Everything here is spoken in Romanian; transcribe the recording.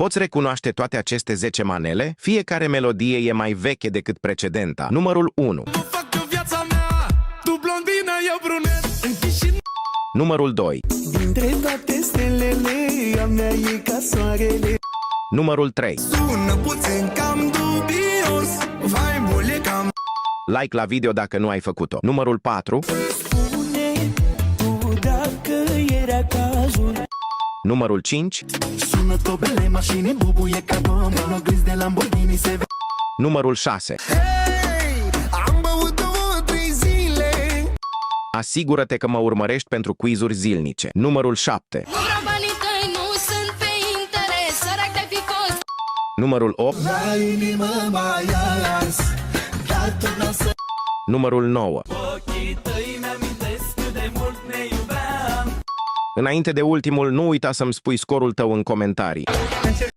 Poți recunoaște toate aceste 10 manele? Fiecare melodie e mai veche decât precedenta. Numărul 1. Numărul 2. Dintre toate stelele, a mea e ca soarele. Numărul 3. Sună puțin cam dubios, vibe-ul e cam... Like la video dacă nu ai făcut-o. Numărul 4. Spune tu dacă era cazul. Numărul 5. Sună tobele, mașini bubuie ca bombă, n-o gâți de Lamborghini se vede. Numărul 6. Hei, am băut 2-3 zile. Asigură-te că mă urmărești pentru quizuri zilnice. Numărul 7. Numărul 8. La inimă mai ars, dar tot n-o să... Numărul 9. Ochii tăi mi-amintesc cât de mult ne iubeam. Înainte de ultimul, nu uita să-mi spui scorul tău în comentarii.